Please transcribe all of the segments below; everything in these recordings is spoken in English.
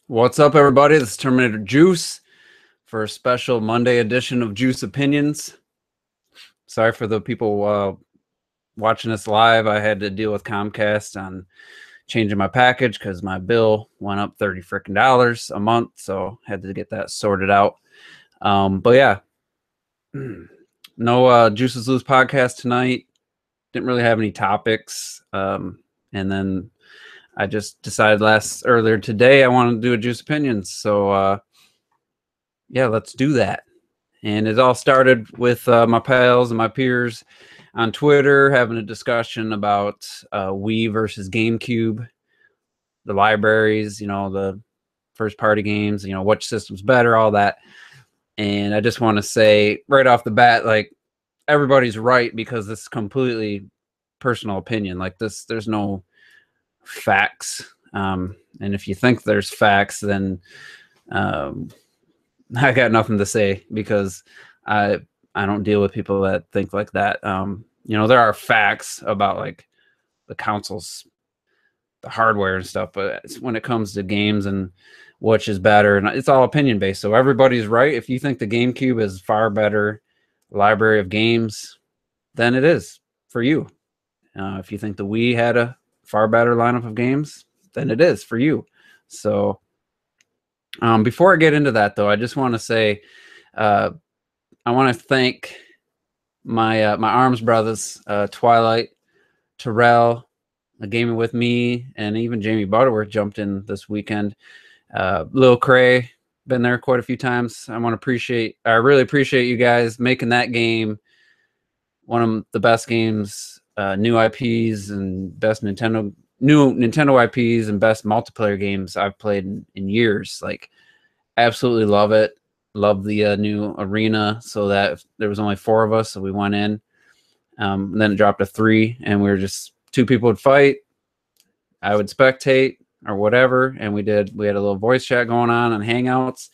What's up, everybody? This is Terminator Juice for a special Monday edition of Juice Opinions. Sorry for the people watching us live. I had to deal with Comcast on changing my package because my bill went up $30 freaking a month, so had to get that sorted out. But yeah, no Juices Loose podcast tonight. Didn't really have any topics, and then I just decided earlier today I wanted to do a Juice Opinions, so yeah, let's do that. And it all started with my pals and my peers on Twitter having a discussion about Wii versus GameCube, the libraries, the first party games, which system's better, all that. And I just want to say right off the bat, like, everybody's right because this is completely personal opinion. Like, there's no facts. And if you think there's facts, then I got nothing to say because I don't deal with people that think like that. There are facts about like the consoles, the hardware and stuff, but when it comes to games and which is better, and it's all opinion based. So everybody's right. If you think the GameCube is far better library of games, then it is for you. If you think the Wii had a far better lineup of games, then it is for you. So before I get into that, though, I just want to say I want to thank my my arms brothers, Twilight, Terrell, gaming with me, and even Jamie Butterworth jumped in this weekend. Lil Cray, been there quite a few times. I really appreciate you guys making that game one of the best games, new IPs and best new Nintendo IPs and best multiplayer games I've played in years. Like, absolutely love it. Love the new arena. So that there was only 4 of us, so we went in. And then it dropped to 3, and we were just 2 people would fight. I would spectate or whatever, and we had a little voice chat going on Hangouts.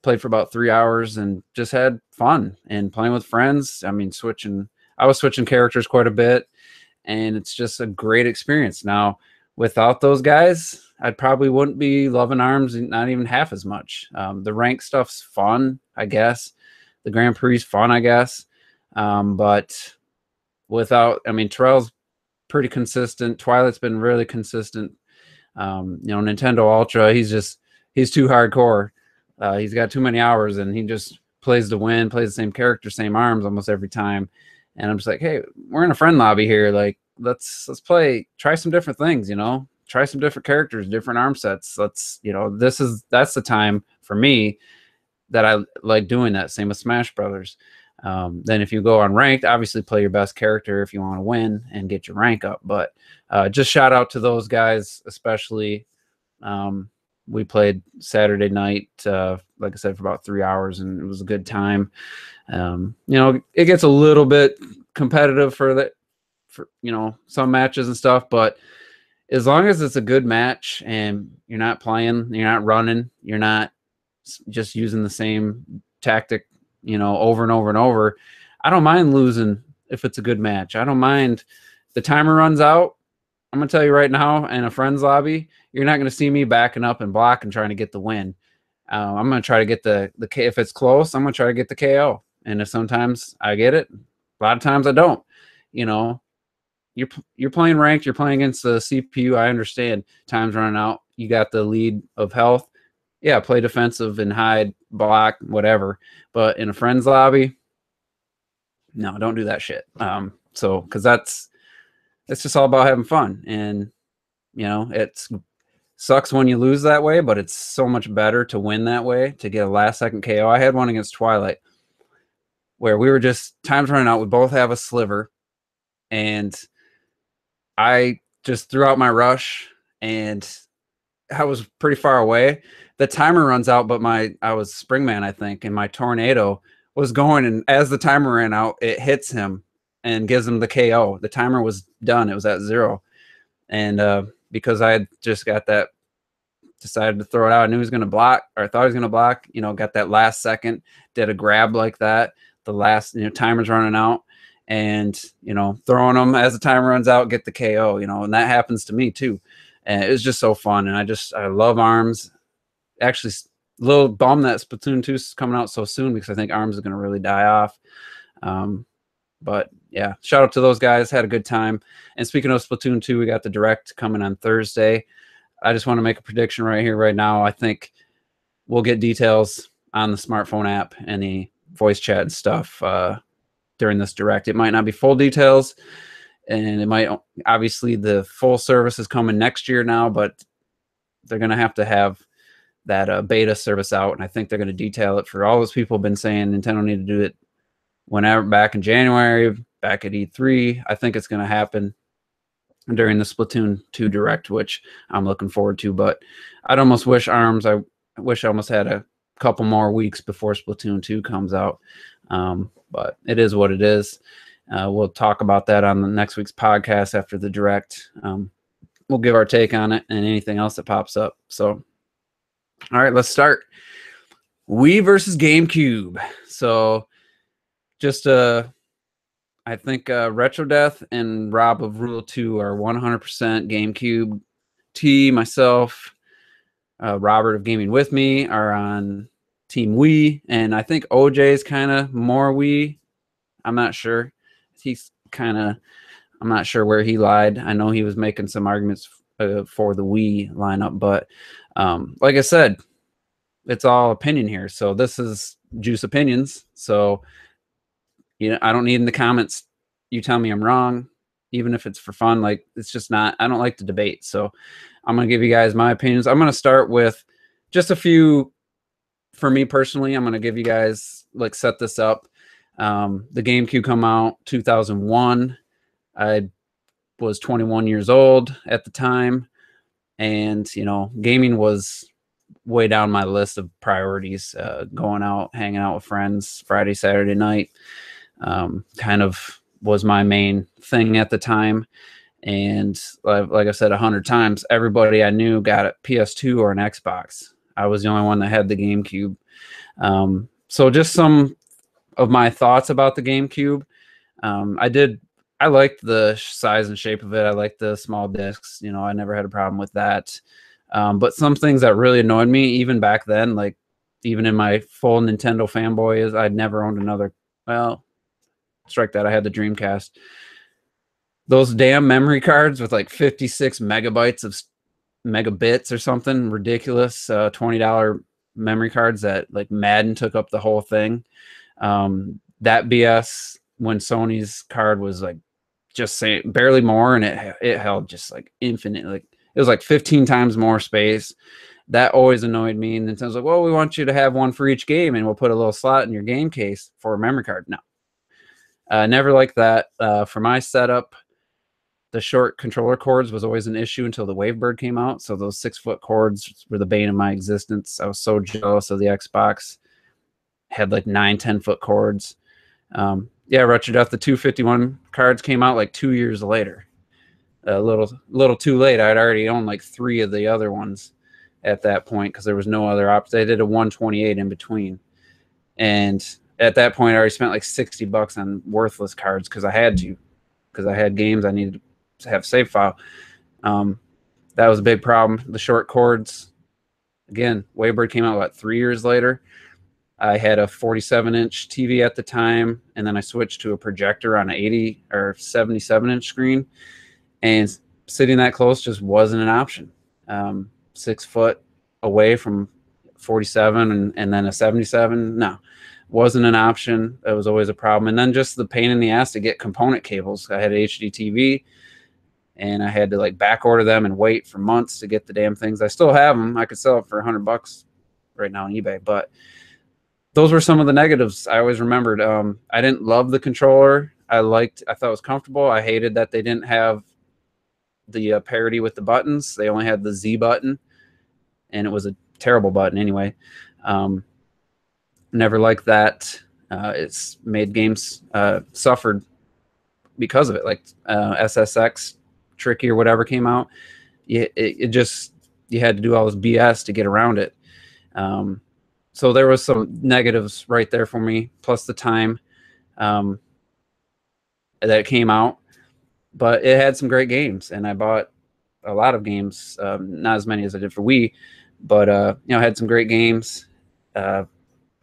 Played for about 3 hours and just had fun and playing with friends. I mean, I was switching characters quite a bit, and it's just a great experience. Now, without those guys, I probably wouldn't be loving ARMS not even half as much. The rank stuff's fun, I guess. The Grand Prix's fun, I guess. But Terrell's pretty consistent. Twilight's been really consistent. Nintendo Ultra, he's too hardcore. He's got too many hours, and he just plays to win, plays the same character, same arms almost every time. And I'm just like, hey, we're in a friend lobby here. Like, let's play, try some different things, try some different characters, different arm sets. That's the time for me that I like doing that. Same with Smash Brothers. Then if you go on ranked, obviously play your best character if you want to win and get your rank up. But just shout out to those guys, especially. We played Saturday night, like I said, for about 3 hours, and it was a good time. It gets a little bit competitive for some matches and stuff, but as long as it's a good match and you're not playing, you're not running, you're not just using the same tactic, over and over and over, I don't mind losing if it's a good match. I don't mind. The timer runs out. I'm going to tell you right now, in a friend's lobby, you're not going to see me backing up and blocking trying to get the win. I'm going to try to get the if it's close, I'm going to try to get the KO. And if sometimes I get it, a lot of times I don't. You're playing ranked, you're playing against the CPU. I understand time's running out. You got the lead of health. Yeah, play defensive and hide, block, whatever. But in a friend's lobby, no, don't do that shit. Because it's just all about having fun. And, it sucks when you lose that way, but it's so much better to win that way, to get a last-second KO. I had one against Twilight where we were just, time's running out. We both have a sliver. And I just threw out my rush, and I was pretty far away. The timer runs out, but I was Springman, I think, and my tornado was going. And as the timer ran out, it hits him and gives him the KO. The timer was done. It was at 0. And because I had just decided to throw it out, I knew he was going to block, or I thought he was going to block, got that last second, did a grab like that. The last, timer's running out, and, throwing them as the timer runs out, get the KO, and that happens to me too. And it was just so fun. And I love ARMS. actually a little bummed that Splatoon 2 is coming out so soon because I think ARMS is going to really die off. But yeah, shout out to those guys. Had a good time. And speaking of Splatoon 2, we got the Direct coming on Thursday. I just want to make a prediction right here, right now. I think we'll get details on the smartphone app and the voice chat and stuff during this Direct. It might not be full details, and it might, obviously the full service is coming next year now, but they're going to have that beta service out, and I think they're going to detail it for all those people have been saying Nintendo need to do it whenever, back in January, back at E3. I think it's going to happen during the Splatoon 2 Direct, which I'm looking forward to. But I'd almost wish ARMS, I wish I almost had a couple more weeks before Splatoon 2 comes out. But it is what it is. We'll talk about that on the next week's podcast after the Direct. We'll give our take on it and anything else that pops up. So, all right, let's start. Wii versus GameCube. So, just I think Retro Death and Rob of Rule 2 are 100% GameCube. T, myself, Robert of Gaming With Me are on Team Wii, and I think OJ is kind of more Wii. I'm not sure. He's kind of, I'm not sure where he lied. I know he was making some arguments for the Wii lineup, but like I said, it's all opinion here. So this is Juice Opinions. So, you know, I don't need in the comments you tell me I'm wrong, even if it's for fun. Like, it's just not, I don't like to debate. So I'm going to give you guys my opinions. I'm going to start with just a few for me personally. I'm going to give you guys, like, set this up. The GameCube come out 2001. I was 21 years old at the time, and you know, gaming was way down my list of priorities. Going out, hanging out with friends Friday, Saturday night, kind of was my main thing at the time. And like I said 100 times, everybody I knew got a PS2 or an Xbox. I was the only one that had the GameCube. So just some of my thoughts about the GameCube. I liked the size and shape of it. I liked the small discs. You know, I never had a problem with that. But some things that really annoyed me, even back then, like even in my full Nintendo fanboy, is I'd never owned another. Well, strike that. I had the Dreamcast. Those damn memory cards with like 56 megabytes of megabits or something ridiculous. $20 memory cards that like Madden took up the whole thing. That BS when Sony's card was like just saying barely more, and it held just like infinite, like it was like 15 times more space. That always annoyed me. And Nintendo's like, well, we want you to have one for each game, and we'll put a little slot in your game case for a memory card. No, never liked that. For my setup, the short controller cords was always an issue until the Wavebird came out. So those 6-foot cords were the bane of my existence. I was so jealous of the Xbox. Had like 9-10-foot cords. Yeah, Retro Death, the 251 cards came out like 2 years later. A little too late. I'd already owned like 3 of the other ones at that point because there was no other option. They did a 128 in between, and at that point, I already spent like $60 on worthless cards because I had to, because I had games I needed to have save file. That was a big problem. The short cords. Again, Wavebird came out about 3 years later. I had a 47-inch TV at the time, and then I switched to a projector on an 80 or 77-inch screen, and sitting that close just wasn't an option. 6 foot away from 47 and then a 77, no, wasn't an option. It was always a problem. And then just the pain in the ass to get component cables. I had an HD TV, and I had to like back order them and wait for months to get the damn things. I still have them. I could sell it for $100 right now on eBay, but those were some of the negatives I always remembered. I didn't love the controller. I thought it was comfortable. I hated that they didn't have the parity with the buttons. They only had the Z button, and it was a terrible button anyway. Never liked that. It's made games suffered because of it. Like SSX Tricky or whatever came out. It just, you had to do all this BS to get around it. So there was some negatives right there for me, plus the time that it came out. But it had some great games, and I bought a lot of games, not as many as I did for Wii, But you know, had some great games, and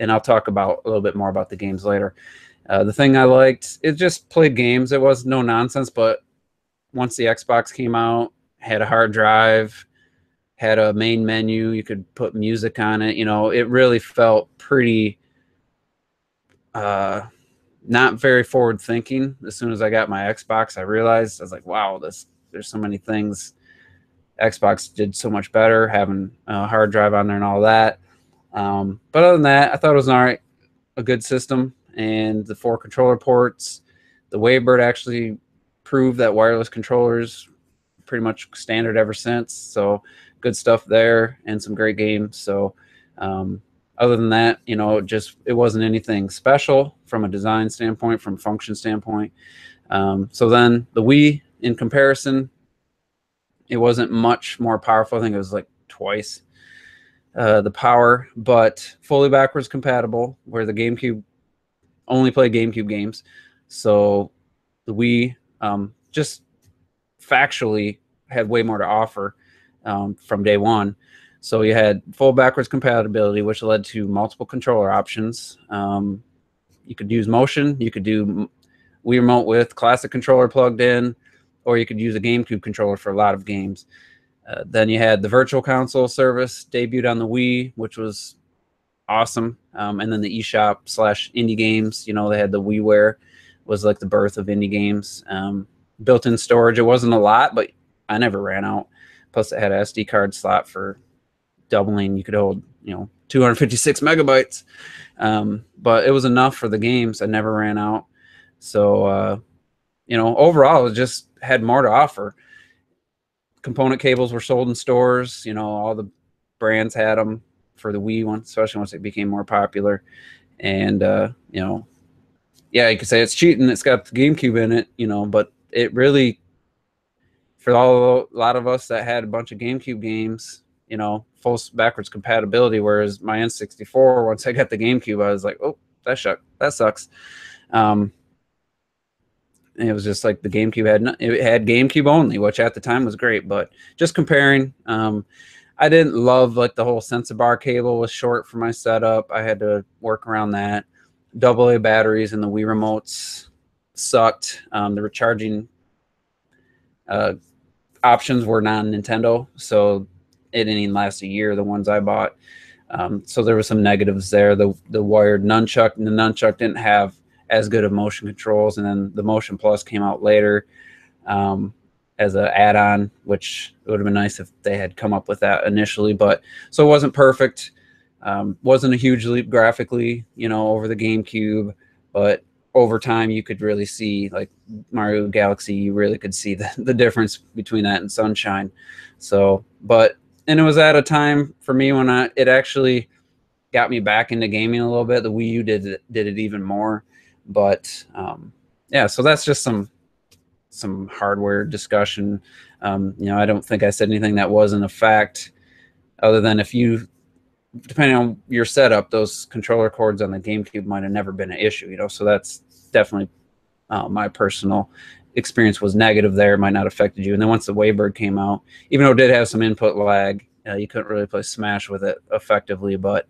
I'll talk about a little bit more about the games later. The thing I liked, it just played games. It was no nonsense, but once the Xbox came out, had a hard drive, had a main menu, you could put music on it. You know, it really felt pretty not very forward thinking. As soon as I got my Xbox, I realized, I was like, wow, there's so many things Xbox did so much better, having a hard drive on there and all that. But other than that, I thought it was a good system, and the 4 controller ports. The Wavebird actually proved that wireless controllers pretty much standard ever since. So good stuff there, and some great games. So other than that, you know, it wasn't anything special from a design standpoint, from a function standpoint. So then the Wii, in comparison, it wasn't much more powerful. I think it was like twice the power, but fully backwards compatible, where the GameCube only played GameCube games. So the Wii just factually had way more to offer from day one. So you had full backwards compatibility, which led to multiple controller options. You could use motion. You could do Wii Remote with classic controller plugged in, or you could use a GameCube controller for a lot of games. Then you had the Virtual Console service debuted on the Wii, which was awesome. And then the eShop / indie games, you know, they had the WiiWare, was like the birth of indie games. Built-in storage, it wasn't a lot, but I never ran out. Plus it had an SD card slot for doubling. You could hold, you know, 256 megabytes. But it was enough for the games. I never ran out. So, you know, overall, it just had more to offer. Component cables were sold in stores. You know, all the brands had them for the Wii one, especially once it became more popular. And, you know, yeah, you could say it's cheating. It's got the GameCube in it, you know, but it really, for a lot of us that had a bunch of GameCube games, you know, full backwards compatibility, whereas my N64, once I got the GameCube, I was like, oh, that sucks. And it was just like the GameCube had GameCube only, which at the time was great. But just comparing, I didn't love like the whole sensor bar cable was short for my setup. I had to work around that. AA batteries in the Wii remotes sucked. The recharging options were non-Nintendo, so it didn't even last a year, the ones I bought. So there were some negatives there. The wired nunchuck, and the nunchuck didn't have as good of motion controls, and then the Motion Plus came out later as an add-on, which it would have been nice if they had come up with that initially. But so it wasn't perfect. Wasn't a huge leap graphically, you know, over the GameCube, but over time you could really see, like Mario Galaxy, you really could see the difference between that and Sunshine. So, and it was at a time for me when it actually got me back into gaming a little bit. The Wii U did it even more. But yeah, so that's just some hardware discussion. You know, I don't think I said anything that wasn't a fact, other than depending on your setup, those controller cords on the GameCube might have never been an issue, you know. So that's definitely my personal experience was negative there. It might not have affected you. And then once the Wavebird came out, even though it did have some input lag, you couldn't really play Smash with it effectively, but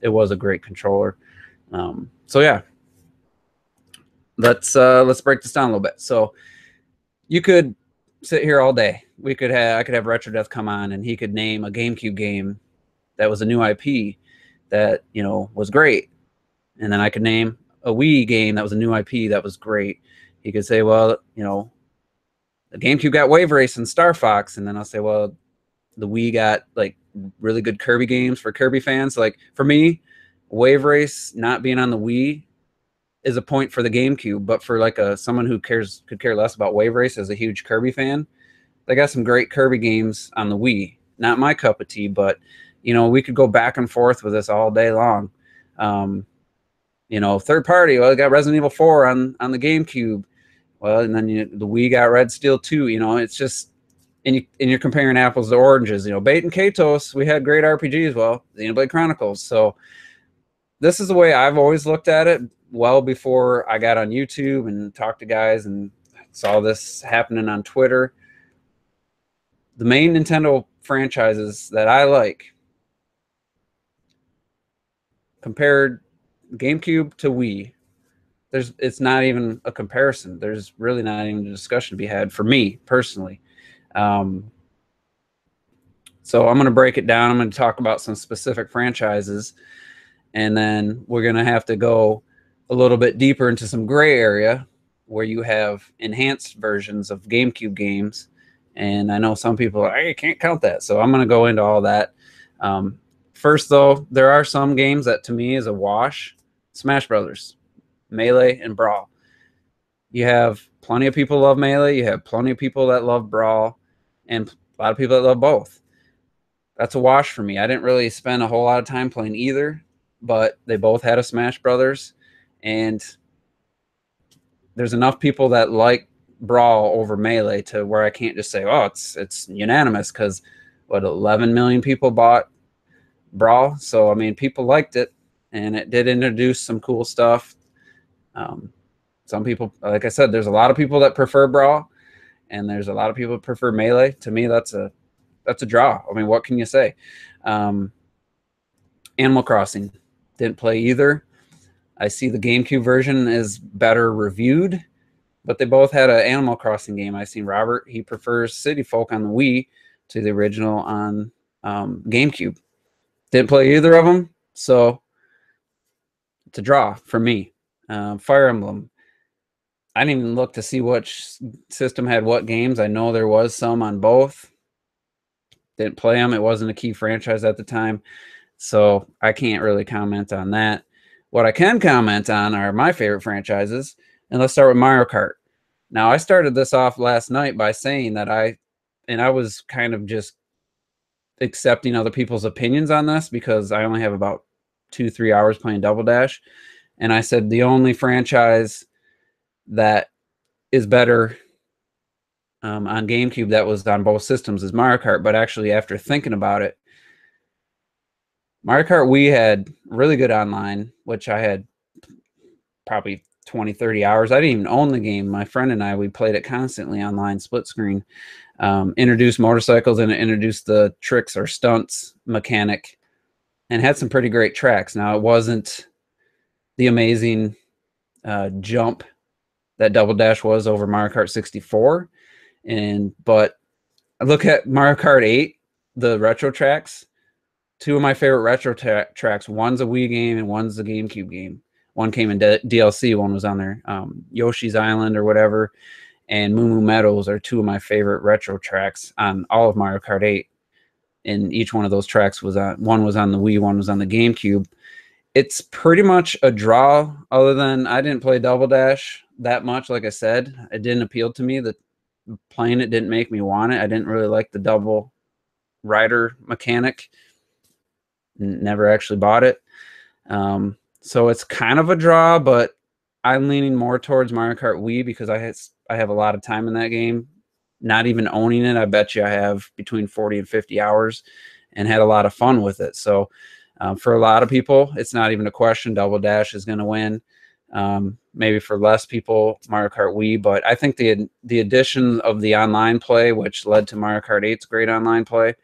it was a great controller. So yeah, let's break this down a little bit. So you could sit here all day. I could have Retro Death come on, and he could name a GameCube game that was a new IP that, you know, was great. And then I could name a Wii game that was a new IP that was great. He could say, well, you know, the GameCube got Wave Race and Star Fox. And then I'll say, well, the Wii got like really good Kirby games for Kirby fans. Like for me, Wave Race not being on the Wii is a point for the GameCube, but for like someone who could care less about Wave Race as a huge Kirby fan, they got some great Kirby games on the Wii. Not my cup of tea, but you know, we could go back and forth with this all day long. You know, third party, well, I got Resident Evil 4 on the GameCube. Well, and then the Wii got Red Steel 2. You know, it's just, and you're comparing apples to oranges. You know, Bait and Katos, we had great RPGs. Well, Xenoblade Chronicles. So this is the way I've always looked at it. Well, before I got on YouTube and talked to guys and saw this happening on Twitter, the main Nintendo franchises that I like compared GameCube to Wii, it's not even a comparison. There's really not even a discussion to be had for me personally. Um, so I'm going to break it down. I'm going to talk about some specific franchises, and then we're going to have to go a little bit deeper into some gray area where you have enhanced versions of GameCube games. And I know some people are, I can't count that. So I'm going to go into all that. First, though, there are some games that to me is a wash. Smash Brothers, Melee, and Brawl. You have plenty of people love Melee. You have plenty of people that love Brawl, and a lot of people that love both. That's a wash for me. I didn't really spend a whole lot of time playing either, but they both had a Smash Brothers, and there's enough people that like Brawl over Melee to where I can't just say, oh, it's unanimous, because what, 11 million people bought Brawl. So I mean, people liked it, and it did introduce some cool stuff. Some people, like I said, there's a lot of people that prefer Brawl, and there's a lot of people that prefer Melee. To me, that's a draw. I mean, what can you say? Animal Crossing, didn't play either. I see the GameCube version is better reviewed, but they both had an Animal Crossing game. I seen Robert, he prefers City Folk on the Wii to the original on GameCube. Didn't play either of them, so it's a draw for me. Fire Emblem, I didn't even look to see which system had what games. I know there was some on both. Didn't play them. It wasn't a key franchise at the time, so I can't really comment on that. What I can comment on are my favorite franchises, and let's start with Mario Kart. Now, I started this off last night by saying that I was kind of just accepting other people's opinions on this because I only have about 2-3 hours playing Double Dash, and I said the only franchise that is better on GameCube that was on both systems is Mario Kart. But actually, after thinking about it, Mario Kart Wii had really good online, which I had probably 20-30 hours. I didn't even own the game. My friend and I, we played it constantly online, split screen. Introduced motorcycles, and it introduced the tricks or stunts mechanic, and had some pretty great tracks. Now, it wasn't the amazing jump that Double Dash was over Mario Kart 64, but I look at Mario Kart 8, the retro tracks. Two of my favorite retro tracks. One's a Wii game and one's a GameCube game. One came in DLC. One was on there. Yoshi's Island or whatever, and Moo Moo Meadows are two of my favorite retro tracks on all of Mario Kart 8. And each one of those tracks was on. One was on the Wii. One was on the GameCube. It's pretty much a draw, other than I didn't play Double Dash that much. Like I said, it didn't appeal to me. That playing it didn't make me want it. I didn't really like the double rider mechanic. Never actually bought it. So it's kind of a draw, but I'm leaning more towards Mario Kart Wii because I have a lot of time in that game. Not even owning it, I bet you I have between 40 and 50 hours and had a lot of fun with it. So for a lot of people, it's not even a question. Double Dash is going to win. Maybe for less people, Mario Kart Wii. But I think the addition of the online play, which led to Mario Kart 8's great online play,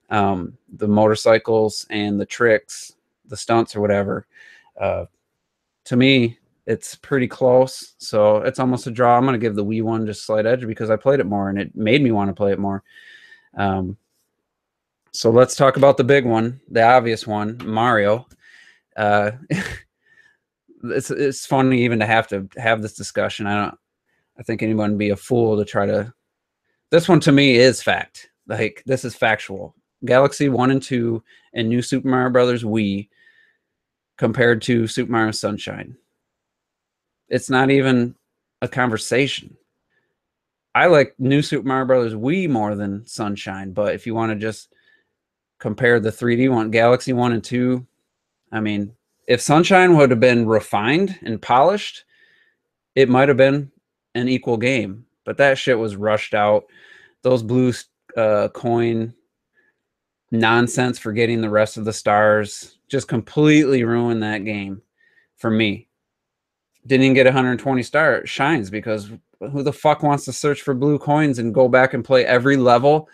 the motorcycles and the tricks, the stunts or whatever, to me, it's pretty close. So it's almost a draw. I'm going to give the Wii one just slight edge because I played it more and it made me want to play it more. So let's talk about the big one, the obvious one, Mario. It's funny even to have this discussion. I think anyone would be a fool to try to. This one to me is fact. Like, this is factual. Galaxy 1 and 2 and New Super Mario Brothers Wii compared to Super Mario Sunshine. It's not even a conversation. I like New Super Mario Brothers Wii more than Sunshine, but if you want to just compare the 3D one, Galaxy 1 and 2, I mean, if Sunshine would have been refined and polished, it might have been an equal game, but that shit was rushed out. Those blue coin nonsense for getting the rest of the stars just completely ruined that game for me. Didn't even get 120 star shines because who the fuck wants to search for blue coins and go back and play every level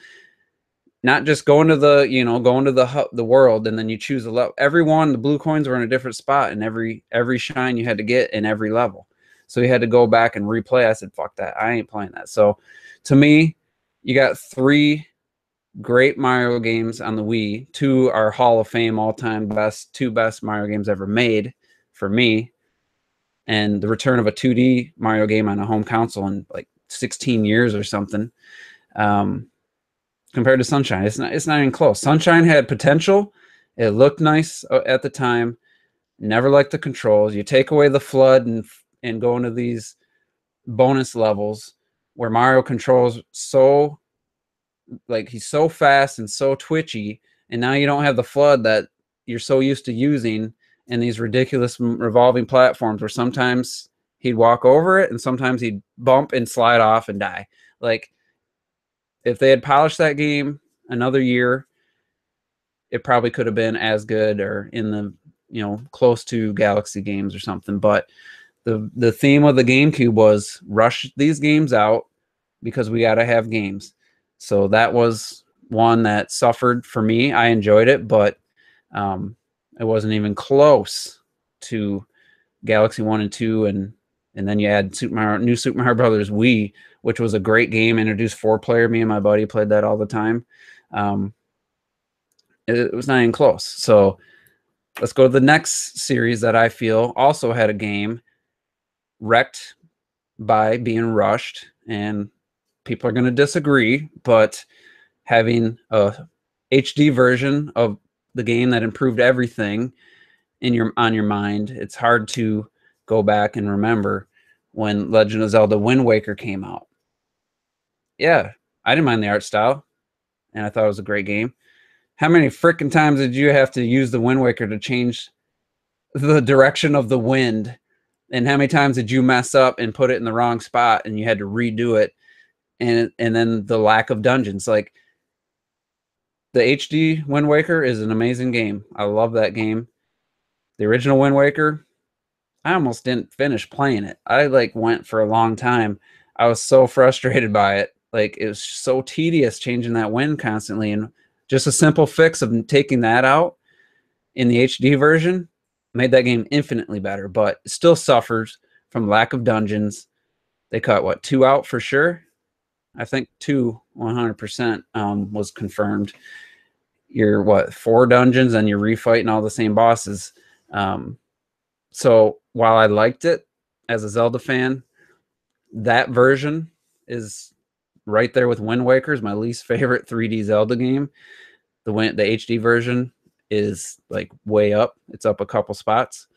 not just going to the, going to the world and then you choose a level. Everyone, the blue coins were in a different spot, and every shine you had to get in every level. So you had to go back and replay. I said, fuck that. I ain't playing that. So to me, you got 3 great Mario games on the Wii. 2 are Hall of Fame all-time two best Mario games ever made for me. And the return of a 2D Mario game on a home console in like 16 years or something. Compared to Sunshine, it's not even close. Sunshine had potential. It looked nice at the time. Never liked the controls. You take away the flood and go into these bonus levels where Mario controls so, like, he's so fast and so twitchy, and now you don't have the flood that you're so used to using in these ridiculous revolving platforms where sometimes he'd walk over it and sometimes he'd bump and slide off and die. Like, if they had polished that game another year, it probably could have been as good or in the, close to Galaxy games or something. But the theme of the GameCube was rush these games out because we got to have games. So that was one that suffered for me. I enjoyed it, but it wasn't even close to Galaxy 1 and 2. And then you add new Super Mario Brothers Wii, which was a great game, introduced 4-player. Me and my buddy played that all the time. It was not even close. So let's go to the next series that I feel also had a game wrecked by being rushed, and people are going to disagree, but having a HD version of the game that improved everything on your mind, it's hard to go back and remember when Legend of Zelda Wind Waker came out. Yeah, I didn't mind the art style, and I thought it was a great game. How many freaking times did you have to use the Wind Waker to change the direction of the wind? And how many times did you mess up and put it in the wrong spot and you had to redo it? And then the lack of dungeons. Like, the HD Wind Waker is an amazing game. I love that game. The original Wind Waker, I almost didn't finish playing it. I went for a long time. I was so frustrated by it. Like, it was so tedious changing that wind constantly, and just a simple fix of taking that out in the HD version made that game infinitely better, but it still suffers from lack of dungeons. They cut 2 out for sure. I think 2 100% was confirmed. You're 4 dungeons and you're refighting all the same bosses. So while I liked it as a Zelda fan, that version is right there with Wind Waker, is my least favorite 3D Zelda game. The HD version is way up. It's up a couple spots.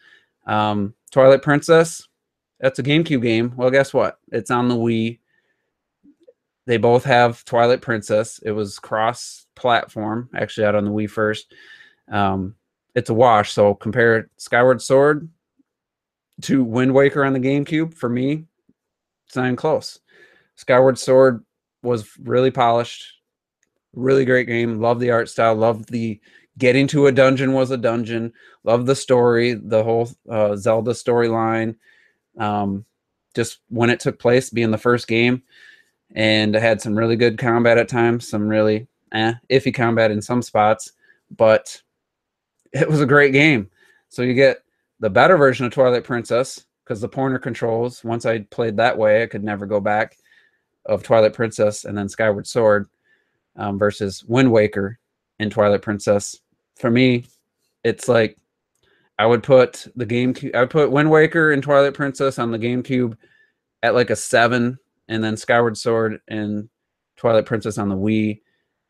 Twilight Princess, that's a GameCube game. Well, guess what? It's on the Wii. They both have Twilight Princess. It was cross-platform, actually out on the Wii first. It's a wash. So compare Skyward Sword to Wind Waker on the GameCube. For me, it's not even close. Skyward Sword was really polished. Really great game. Love the art style. Love the getting to a dungeon was a dungeon. Love the story, the whole Zelda storyline. Just when it took place, being the first game. And it had some really good combat at times, some really iffy combat in some spots, but it was a great game. So you get the better version of Twilight Princess, because the pointer controls, once I played that way, I could never go back, of Twilight Princess and then Skyward Sword versus Wind Waker and Twilight Princess. For me, it's like I would put Wind Waker and Twilight Princess on the GameCube at a 7, and then Skyward Sword and Twilight Princess on the Wii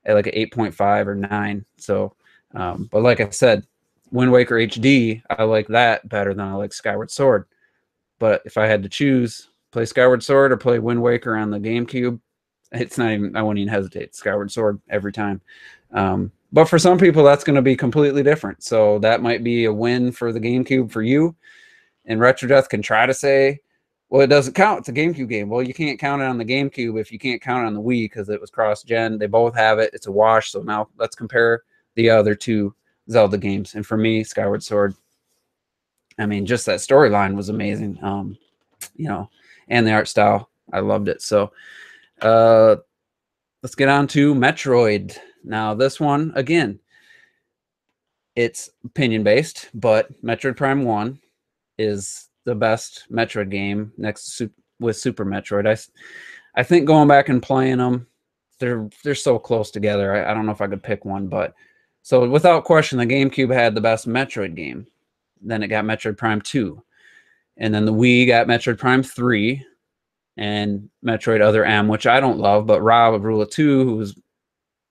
at an 8.5 or 9. So, but like I said, Wind Waker HD, I like that better than I like Skyward Sword. But if I had to choose, play Skyward Sword or play Wind Waker on the GameCube, it's not even, I wouldn't even hesitate. Skyward Sword every time. But for some people, that's going to be completely different. So that might be a win for the GameCube for you. And RetroDeath can try to say, well, it doesn't count. It's a GameCube game. Well, you can't count it on the GameCube if you can't count it on the Wii because it was cross-gen. They both have it. It's a wash. So now let's compare the other 2 Zelda games. And for me, Skyward Sword, I mean, just that storyline was amazing. And the art style, I loved it. So let's get on to Metroid. Now, this one, again, it's opinion-based, but Metroid Prime 1 is the best Metroid game next to with Super Metroid. I think going back and playing them, they're so close together. I don't know if I could pick one, but so without question, the GameCube had the best Metroid game. Then it got Metroid Prime 2. And then the Wii got Metroid Prime 3 and Metroid Other M, which I don't love, but Rob of Rule of Two, who's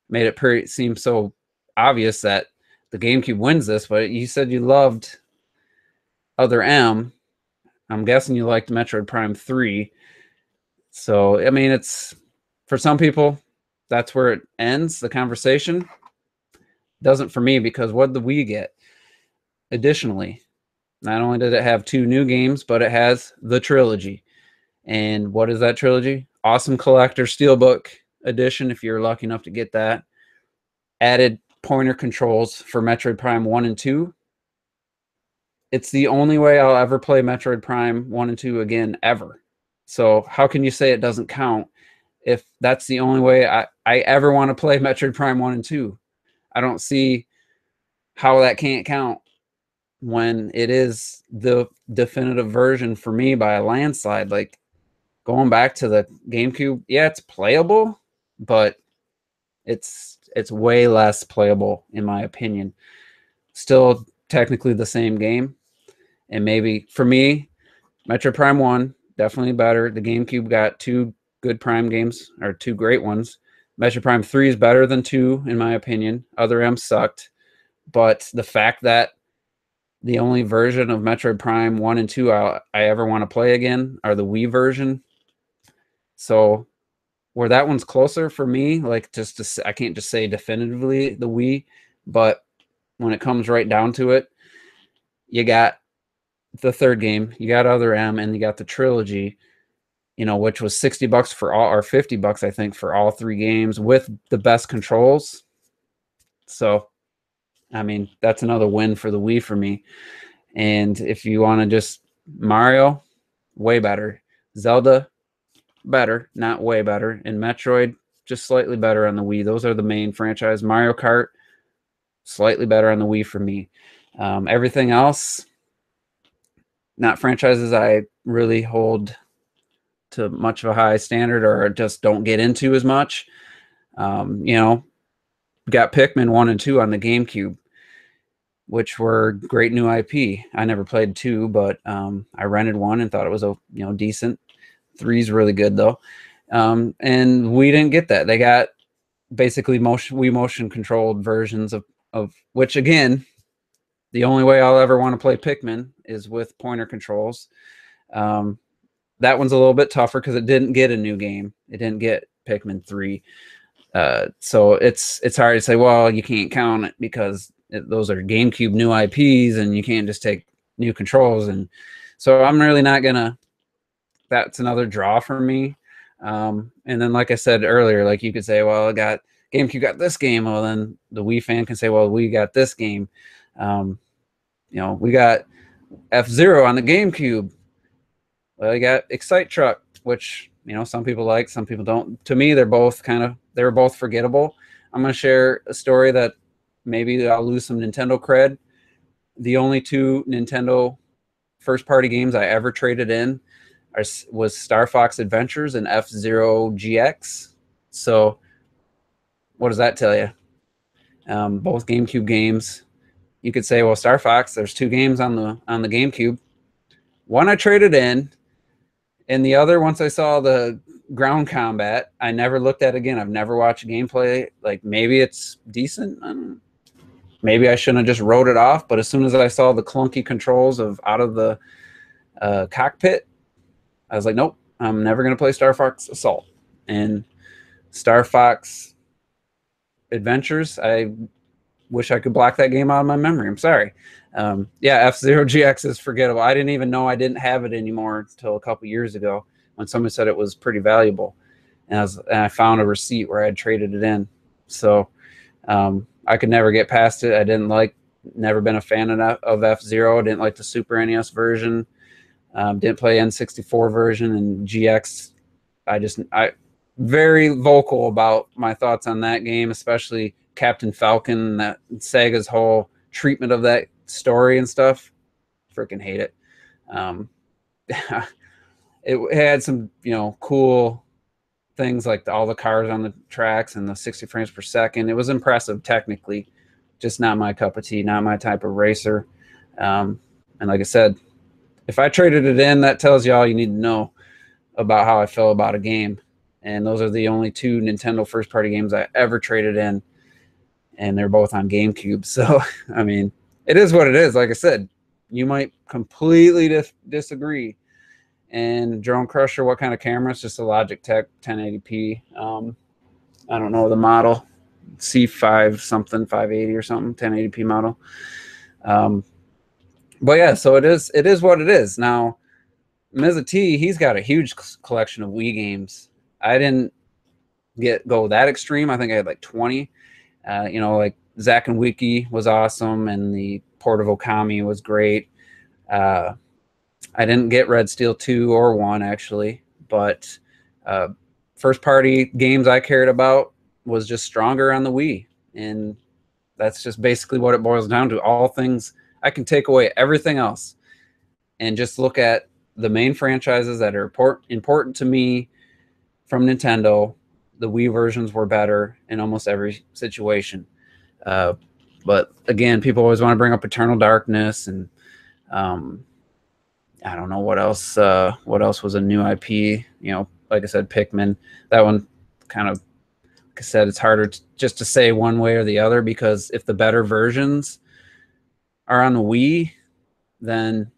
made it seem so obvious that the GameCube wins this, but you said you loved Other M. I'm guessing you liked Metroid Prime 3. So, I mean, it's for some people, that's where it ends, the conversation. Doesn't for me, because what did the Wii get? Additionally, not only did it have 2 new games, but it has the trilogy. And what is that trilogy? Awesome Collector Steelbook Edition, if you're lucky enough to get that. Added pointer controls for Metroid Prime 1 and 2. It's the only way I'll ever play Metroid Prime 1 and 2 again, ever. So how can you say it doesn't count if that's the only way I ever want to play Metroid Prime 1 and 2? I don't see how that can't count when it is the definitive version for me by a landslide. Like, going back to the GameCube, yeah, it's playable, but it's way less playable in my opinion. Still technically the same game. And maybe for me, Metroid Prime 1, definitely better. The GameCube got 2 good Prime games, or 2 great ones. Metroid Prime 3 is better than 2, in my opinion. Other M sucked. But the fact that the only version of Metroid Prime 1 and 2 I ever want to play again are the Wii version. So where that one's closer for me, like, just to, I can't just say definitively the Wii, but when it comes right down to it, you got the third game, you got Other M, and you got the trilogy, you know, which was $60 for all, or $50, I think, for all 3 games with the best controls. So, I mean, that's another win for the Wii for me. And if you want to just Mario, way better. Zelda, better, not way better. And Metroid, just slightly better on the Wii. Those are the main franchise. Mario Kart, slightly better on the Wii for me. Everything else, not franchises I really hold to much of a high standard or just don't get into as much. You know, got Pikmin 1 and 2 on the GameCube, which were great new IP. I never played 2, but I rented 1 and thought it was decent. 3's really good though. And we didn't get that. They got basically Wii motion controlled versions of which, again, the only way I'll ever want to play Pikmin is with pointer controls. That one's a little bit tougher because it didn't get a new game. It didn't get Pikmin 3. So it's hard to say, well, you can't count it because those are GameCube new IPs and you can't just take new controls. And so I'm really not going to, that's another draw for me. And then, like I said earlier, like, you could say, well, GameCube got this game. Well, then the Wii fan can say, well, we got this game. We got F-Zero on the GameCube. Well, you got Excite Truck, which, some people like, some people don't. To me, they were both forgettable. I'm going to share a story that maybe I'll lose some Nintendo cred. The only 2 Nintendo first-party games I ever traded in was Star Fox Adventures and F-Zero GX. So what does that tell you? Both GameCube games. You could say, well, Star Fox, there's 2 games on the GameCube. One I traded in, and the other, once I saw the ground combat, I never looked at it again. I've never watched gameplay. Like, maybe it's decent. I don't know. Maybe I shouldn't have just wrote it off. But as soon as I saw the clunky controls out of the cockpit, I was like, nope, I'm never going to play Star Fox Assault. And Star Fox Adventures, I wish I could block that game out of my memory. I'm sorry. F-Zero GX is forgettable. I didn't even know I didn't have it anymore until a couple years ago when someone said it was pretty valuable. And I found a receipt where I had traded it in. So I could never get past it. Never been a fan of F-Zero. Didn't like the Super NES version. Didn't play N64 version, and GX. I very vocal about my thoughts on that game, especially Captain Falcon, that Sega's whole treatment of that story and stuff. Freaking hate it. It had some, you know, cool things like all the cars on the tracks and the 60 frames per second. It was impressive technically, just not my cup of tea, not my type of racer. And like I said, if I traded it in, that tells you all you need to know about how I feel about a game. And those are the only two Nintendo first-party games I ever traded in, and they're both on GameCube. So, I mean, it is what it is. Like I said, you might completely disagree. And Drone Crusher, what kind of camera? It's just a Logitech 1080p. I don't know the model, C5 something, 580 or something, 1080p model. But yeah, so it is what it is. Now, Mr. T, he's got a huge collection of Wii games. I didn't go that extreme. I think I had like 20. You know, like Zack and Wiki was awesome, and the port of Okami was great. I didn't get Red Steel 2 or 1, actually, but first-party games I cared about was just stronger on the Wii, and that's just basically what it boils down to. All things, I can take away everything else and just look at the main franchises that are important to me from Nintendo. The Wii versions were better in almost every situation. But again, people always want to bring up Eternal Darkness, and I don't know what else. What else was a new IP? You know, like I said, Pikmin. That one kind of, like I said, it's harder just to say one way or the other, because if the better versions are on the Wii, then,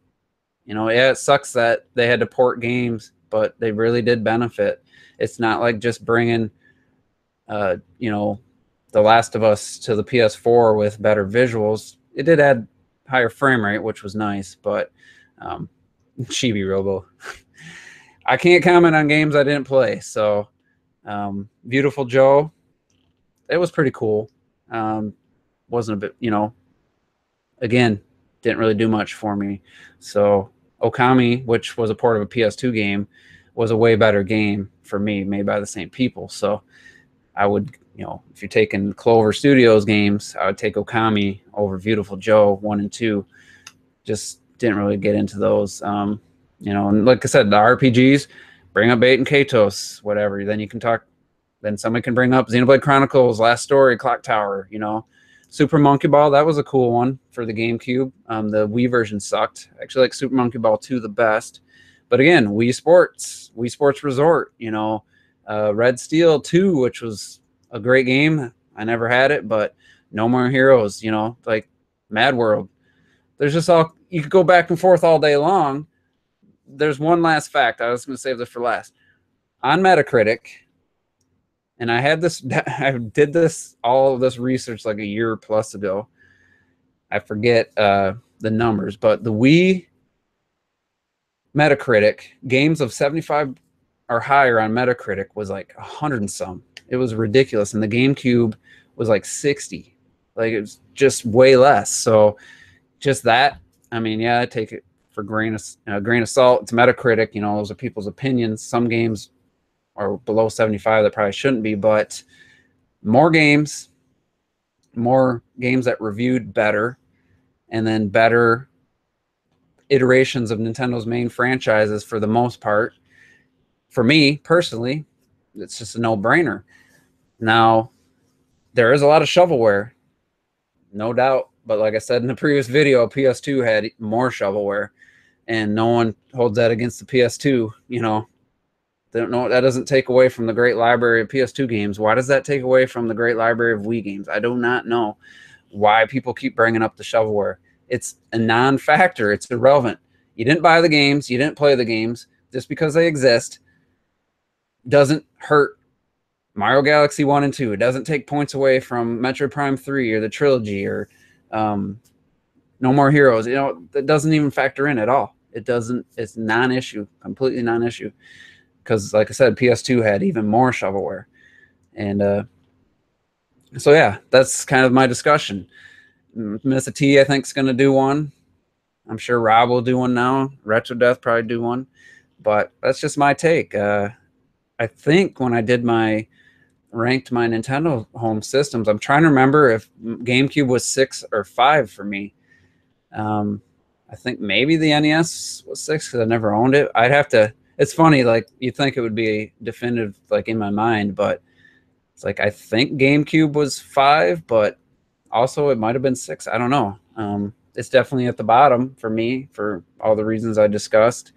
you know, yeah, it sucks that they had to port games, but they really did benefit. It's not like just bringing, you know, The Last of Us to the PS4 with better visuals. It did add higher frame rate, which was nice, but Chibi Robo. I can't comment on games I didn't play. So, Beautiful Joe, it was pretty cool. Wasn't a bit, you know, again, didn't really do much for me. So, Okami, which was a port of a PS2 game, was a way better game for me, made by the same people. So, I would, you know, if you're taking Clover Studios games, I would take Okami over Beautiful Joe 1 and 2. Just didn't really get into those. You know, and like I said, the RPGs, bring up Bait and Katos, whatever. Then you can talk, then somebody can bring up Xenoblade Chronicles, Last Story, Clock Tower, you know. Super Monkey Ball, that was a cool one for the GameCube. The Wii version sucked. I actually like Super Monkey Ball 2 the best. But again, Wii Sports Resort, you know, Red Steel 2, which was a great game. I never had it, but No More Heroes, you know, like Mad World. There's just all, you could go back and forth all day long. There's one last fact. I was going to save this for last. On Metacritic, and I had this, I did this, all of this research like a year plus ago. I forget the numbers, but the Wii Metacritic, games of 75 or higher on Metacritic was like 100 and some. It was ridiculous. And the GameCube was like 60. Like, it was just way less. So just that, I mean, yeah, I take it for grain of salt. It's Metacritic, you know, those are people's opinions. Some games are below 75 that probably shouldn't be, but more games that reviewed better, and then better iterations of Nintendo's main franchises for the most part. For me personally, it's just a no-brainer. Now, there is a lot of shovelware, no doubt, but like I said in the previous video, PS2 had more shovelware, and no one holds that against the PS2. You know, they don't know, that doesn't take away from the great library of PS2 games. Why does that take away from the great library of Wii games? I do not know why people keep bringing up the shovelware. It's a non-factor. It's irrelevant. You didn't buy the games. You didn't play the games. Just because they exist doesn't hurt Mario Galaxy 1 and 2. It doesn't take points away from Metroid Prime 3 or the trilogy or No More Heroes. You know, that doesn't even factor in at all. It doesn't. It's non-issue, completely non-issue. Because, like I said, PS2 had even more shovelware. And so, yeah, that's kind of my discussion. Mr. T, I think, is going to do one. I'm sure Rob will do one now. Retro Death probably do one. But that's just my take. I think when I did my ranked my Nintendo home systems, I'm trying to remember if GameCube was 6 or 5 for me. I think maybe the NES was 6 because I never owned it. I'd have to. It's funny, like you think it would be definitive, like in my mind, but it's like I think GameCube was 5, but also it might have been 6. I don't know. It's definitely at the bottom for me for all the reasons I discussed,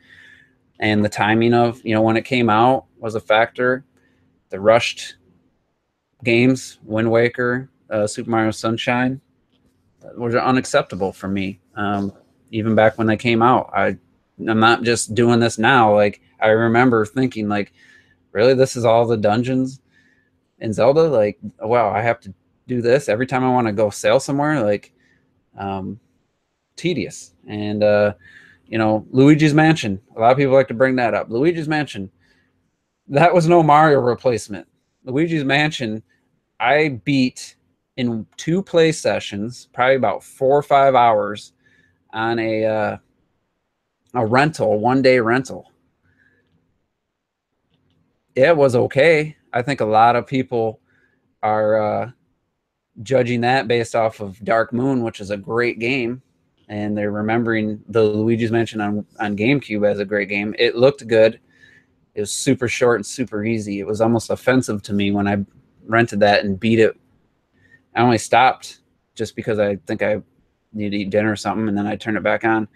and the timing of when it came out was a factor. The rushed games, Wind Waker, Super Mario Sunshine, were unacceptable for me. Even back when they came out, I'm not just doing this now. Like I remember thinking, like, really, this is all the dungeons in Zelda? Like, wow, I have to do this every time I want to go sail somewhere. Like, tedious. And Luigi's Mansion. A lot of people like to bring that up. Luigi's Mansion. That was no Mario replacement. Luigi's Mansion, I beat in 2 play sessions, probably about 4 or 5 hours on a rental, 1-day rental. It was okay. I think a lot of people are judging that based off of Dark Moon, which is a great game, and they're remembering the Luigi's Mansion on GameCube as a great game. It looked good. It was super short and super easy. It was almost offensive to me when I rented that and beat it. I only stopped just because I think I need to eat dinner or something, and then I turned it back on.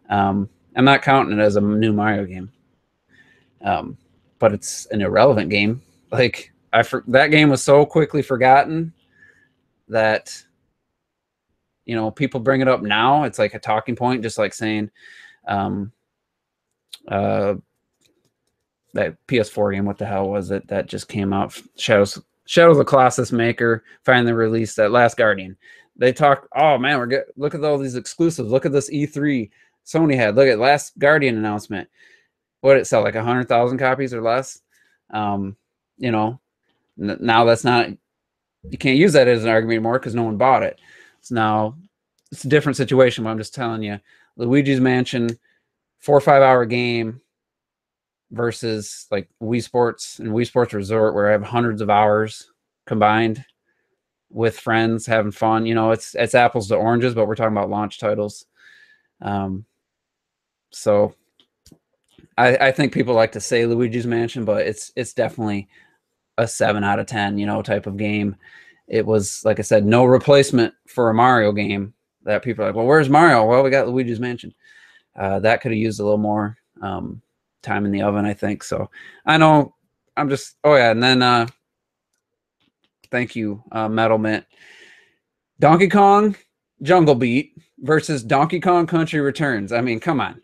I'm not counting it as a new Mario game, but it's an irrelevant game. Like that game was so quickly forgotten that people bring it up now. It's like a talking point, just like saying that PS4 game, what the hell was it that just came out? Shadows of the Colossus maker finally released that Last Guardian. They talk, oh man, look at all these exclusives. Look at this E3 Sony had. Look at Last Guardian announcement. What did it sell, like 100,000 copies or less? Now that's not, you can't use that as an argument anymore because no one bought it. So now it's a different situation, but I'm just telling you, Luigi's Mansion, 4 or 5 hour game versus like Wii Sports and Wii Sports Resort, where I have hundreds of hours combined with friends having fun. It's apples to oranges, but we're talking about launch titles. So I think people like to say Luigi's Mansion, but it's definitely a 7 out of 10, type of game. It was, like I said, no replacement for a Mario game that people are like, well, where's Mario? Well, we got Luigi's Mansion. That could have used a little more time in the oven, I think. So I know I'm just, oh yeah. And then thank you, Metal Mint. Donkey Kong Jungle Beat versus Donkey Kong Country Returns. I mean, come on.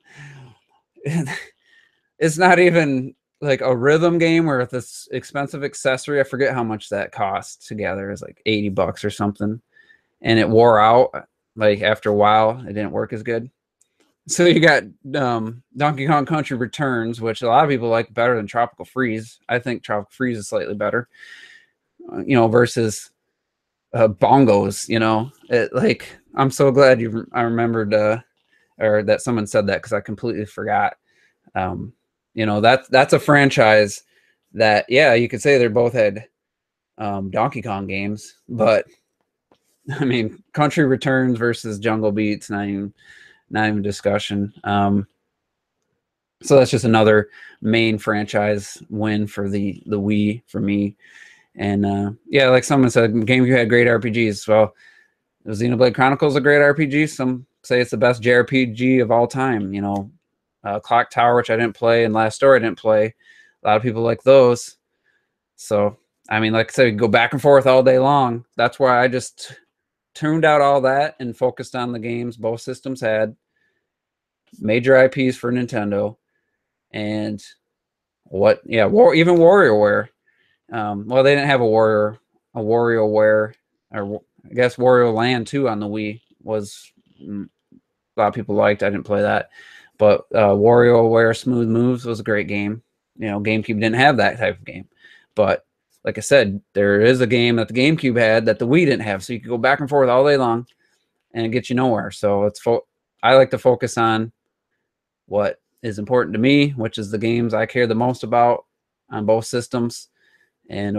It's not even like a rhythm game where with this expensive accessory, I forget how much that cost together. It's like $80 or something. And it wore out. Like after a while, it didn't work as good. So you got Donkey Kong Country Returns, which a lot of people like better than Tropical Freeze. I think Tropical Freeze is slightly better, versus bongos. Like I'm so glad I remembered or that someone said that, because I completely forgot. That's a franchise that, yeah, you could say they both had Donkey Kong games, but I mean, Country Returns versus Jungle Beats, not even discussion. So that's just another main franchise win for the Wii for me. And yeah, like someone said, GameCube had great RPGs. Well, Xenoblade Chronicles is a great RPG. Some say it's the best JRPG of all time. Clock Tower, which I didn't play, and Last Story I didn't play. A lot of people like those. So, I mean, like I said, we go back and forth all day long. That's why I just tuned out all that and focused on the games both systems had, major IPs for Nintendo, and even WarioWare. Well, they didn't have a WarioWare, or I guess Wario Land 2 on the Wii was a lot of people liked. I didn't play that, but WarioWare Smooth Moves was a great game. GameCube didn't have that type of game, but like I said, there is a game that the GameCube had that the Wii didn't have, so you could go back and forth all day long, and it gets you nowhere. So I like to focus on what is important to me, which is the games I care the most about on both systems. And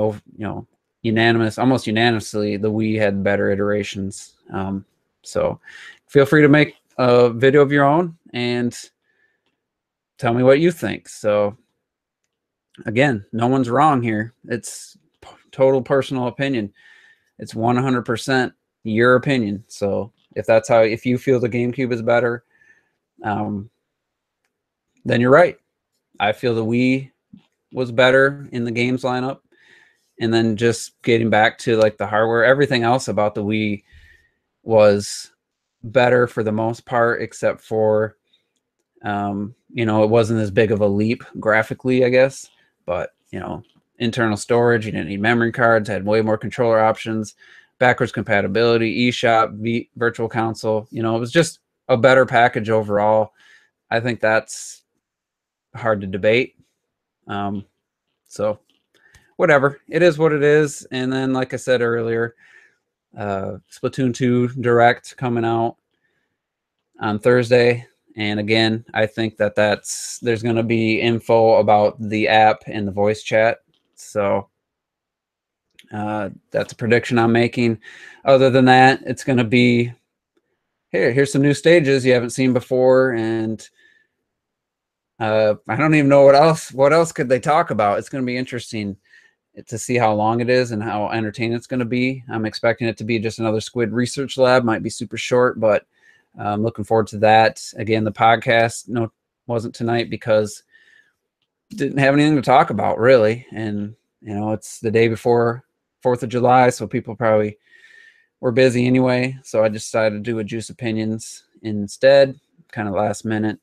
almost unanimously, the Wii had better iterations. So feel free to make a video of your own and tell me what you think. So again, no one's wrong here. It's total personal opinion. It's 100% your opinion. So if you feel the GameCube is better, then you're right. I feel the Wii was better in the games lineup. And then just getting back to like the hardware, everything else about the Wii was better for the most part, except for, you know, it wasn't as big of a leap graphically, I guess. But, you know, internal storage, you didn't need memory cards, had way more controller options, backwards compatibility, eShop, Virtual Console. You know, it was just a better package overall. I think that's hard to debate. So whatever, it is what it is. And then, like I said earlier, Splatoon 2 Direct coming out on Thursday. And again, I think there's going to be info about the app and the voice chat. So that's a prediction I'm making. Other than that, it's going to be, here's some new stages you haven't seen before. And I don't even know what else could they talk about. It's going to be interesting to see how long it is and how entertaining it's going to be. I'm expecting it to be just another Squid Research Lab. Might be super short, but I'm looking forward to that. Again, the podcast wasn't tonight because didn't have anything to talk about really. And, you know, it's the day before 4th of July, so people probably were busy anyway. So I just decided to do a Juice Opinions instead, kind of last minute.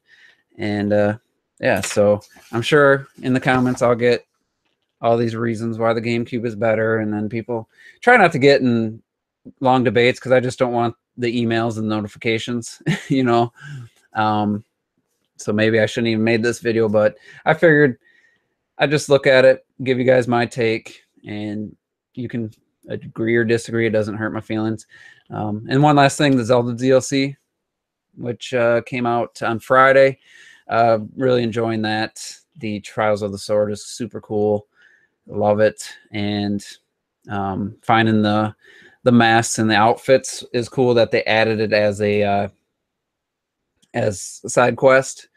And yeah, so I'm sure in the comments I'll get all these reasons why the GameCube is better, and then people try not to get in long debates because I just don't want the emails and notifications, you know. So maybe I shouldn't even made this video, but I figured I'd just look at it, give you guys my take, and you can agree or disagree. It doesn't hurt my feelings. And one last thing, the Zelda DLC, which came out on Friday. Really enjoying that. The Trials of the Sword is super cool. Love it. And finding the masks and the outfits is cool that they added it as a side quest.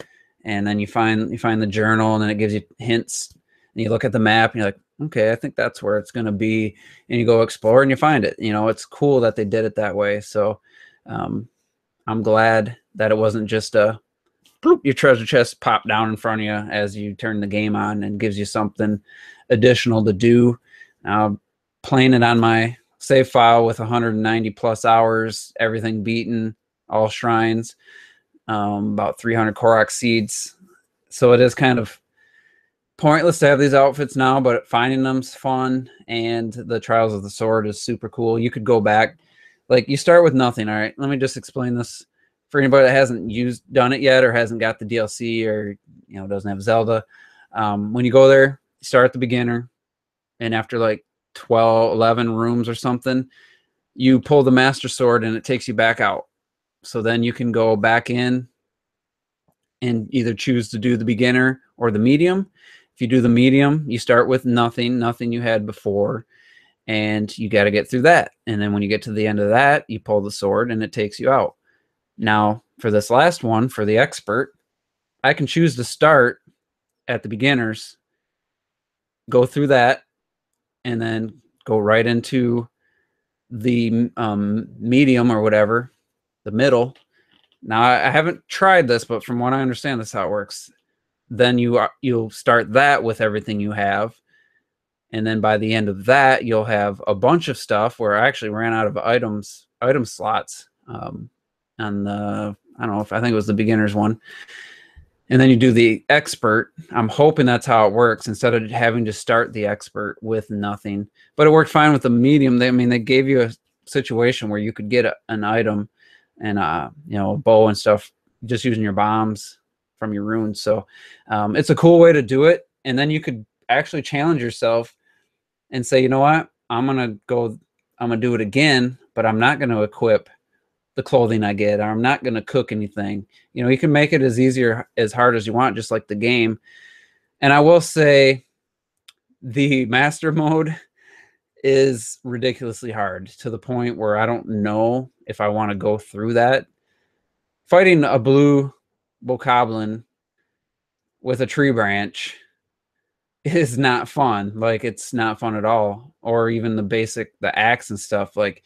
And then you find the journal, and then it gives you hints, and you look at the map and you're like, okay, I think that's where it's going to be. And you go explore and you find it. You know, it's cool that they did it that way. So I'm glad that it wasn't just a bloop, your treasure chest pop down in front of you as you turn the game on and gives you something additional to do. Playing it on my save file with 190 plus hours, everything beaten, all shrines, about 300 Korok seeds. So it is kind of pointless to have these outfits now, but finding them's fun, and the Trials of the Sword is super cool. You could go back, like you start with nothing. All right, let me just explain this for anybody that hasn't done it yet or hasn't got the DLC or, you know, doesn't have Zelda. When you go there, you start at the beginner, and after like 11 rooms or something, you pull the Master Sword and it takes you back out. So then you can go back in and either choose to do the beginner or the medium. If you do the medium, you start with nothing you had before, and you got to get through that. And then when you get to the end of that, you pull the sword and it takes you out. Now, for this last one, for the expert, I can choose to start at the beginners, go through that, and then go right into the medium or whatever, the middle. Now, I haven't tried this, but from what I understand, that's how it works. Then you'll start that with everything you have, and then by the end of that, you'll have a bunch of stuff where I actually ran out of item slots on the, I don't know, I think it was the beginner's one. And then you do the expert. I'm hoping that's how it works, instead of having to start the expert with nothing. But it worked fine with the medium. They gave you a situation where you could get an item and you know, a bow and stuff just using your bombs from your runes. So it's a cool way to do it. And then you could actually challenge yourself and say, you know what, I'm gonna do it again, but I'm not gonna equip the clothing I get, or I'm not gonna cook anything. You know, you can make it as easy or as hard as you want, just like the game. And I will say the master mode is ridiculously hard, to the point where I don't know if I want to go through that. Fighting a blue bokoblin with a tree branch is not fun. Like, it's not fun at all. Or even the axe and stuff. Like,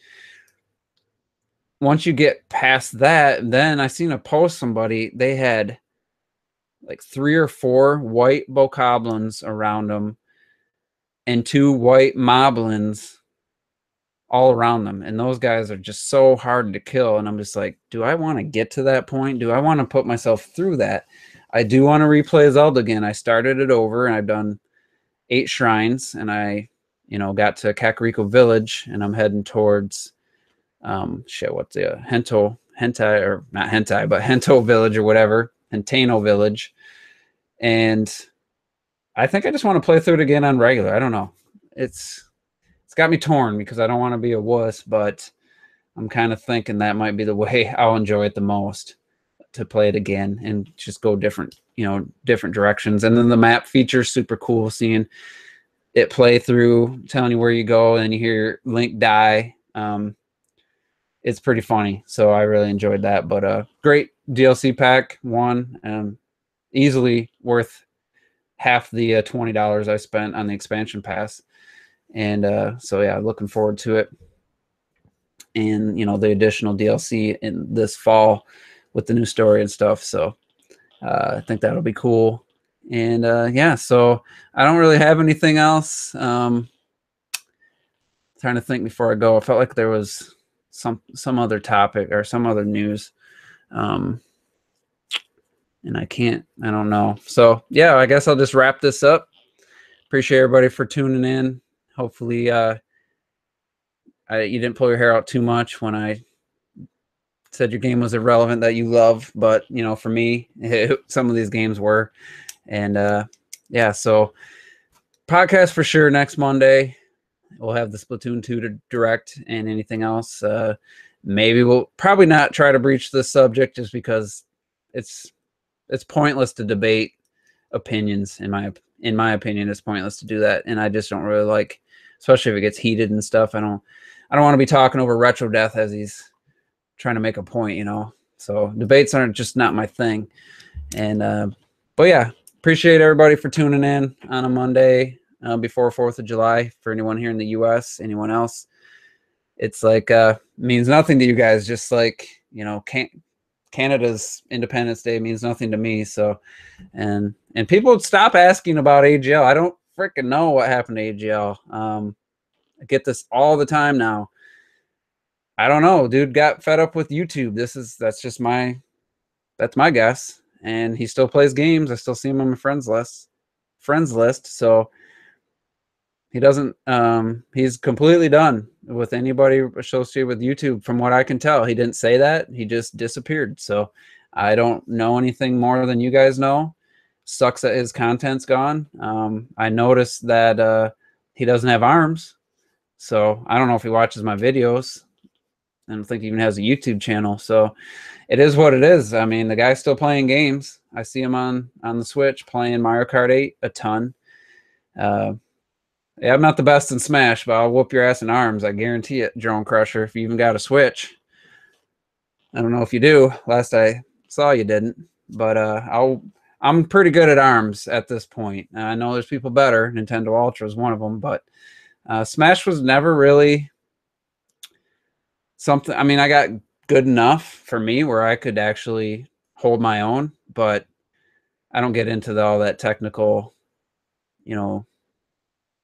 once you get past that, then I seen a post somebody, they had like 3 or 4 white bokoblins around them and 2 white moblins all around them. And those guys are just so hard to kill. And I'm just like, do I want to get to that point? Do I want to put myself through that? I do want to replay Zelda again. I started it over and I've done 8 shrines, and I, got to Kakariko Village, and I'm heading towards what's the hentai, or not hentai, but Hento Village or whatever, Hentano Village. And I think I just want to play through it again on regular. I don't know. It's got me torn because I don't want to be a wuss, but I'm kind of thinking that might be the way I'll enjoy it the most, to play it again and just go different directions. And then the map feature's super cool, seeing it play through, telling you where you go, and you hear Link die. It's pretty funny, so I really enjoyed that. But great DLC pack, one, easily worth half the $20 I spent on the expansion pass. And so yeah, looking forward to it. And the additional DLC in this fall with the new story and stuff. So I think that'll be cool. And yeah, so I don't really have anything else. Trying to think before I go. I felt like there was some other topic or some other news. And I don't know. So yeah, I guess I'll just wrap this up. Appreciate everybody for tuning in. Hopefully you didn't pull your hair out too much when I said your game was irrelevant that you love, but for me, some of these games were. And yeah, so podcast for sure next Monday. We'll have the Splatoon 2 to direct, and anything else. Maybe we'll probably not try to breach this subject, just because it's pointless to debate opinions. In my opinion, it's pointless to do that, and I just don't really like, especially if it gets heated and stuff. I don't want to be talking over Retro Death as he's trying to make a point, So debates aren't just not my thing. And but yeah, appreciate everybody for tuning in on a Monday before 4th of July. For anyone here in the US, anyone else, it's like means nothing to you guys. Just like Canada's Independence Day means nothing to me. So and people would stop asking about AGL. I don't freaking know what happened to AGL. I get this all the time now. I don't know. Dude got fed up with YouTube. That's my guess. And he still plays games. I still see him on my friends list. So he doesn't, he's completely done with anybody associated with YouTube. From what I can tell, he didn't say that. He just disappeared. So I don't know anything more than you guys know. Sucks that his content's gone. I noticed that he doesn't have arms. So I don't know if he watches my videos. I don't think he even has a YouTube channel. So it is what it is. I mean, the guy's still playing games. I see him on the Switch playing Mario Kart 8 a ton. Yeah, I'm not the best in Smash, but I'll whoop your ass in ARMS. I guarantee it, Drone Crusher, if you even got a Switch. I don't know if you do. Last I saw, you didn't. But I'm pretty good at ARMS at this point. I know there's people better. Nintendo Ultra is one of them. But Smash was never really something. I mean, I got good enough for me where I could actually hold my own, but I don't get into all that technical,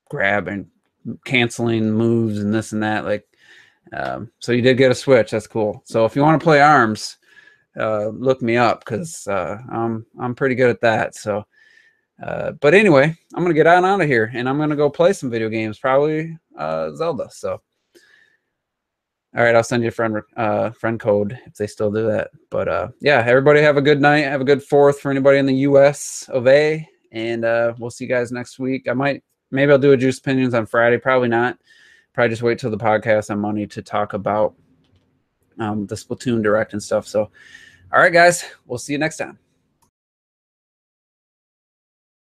grab and canceling moves and this and that. Like, so you did get a Switch. That's cool. So if you want to play ARMS, look me up, because I'm pretty good at that. So, but anyway, I'm gonna get on out of here, and I'm gonna go play some video games, probably Zelda. So. All right, I'll send you a friend code if they still do that. But yeah, everybody have a good night. Have a good 4th for anybody in the US of A. And we'll see you guys next week. Maybe I'll do a Juice Opinions on Friday. Probably not. Probably just wait till the podcast on Monday to talk about the Splatoon Direct and stuff. So, all right, guys, we'll see you next time.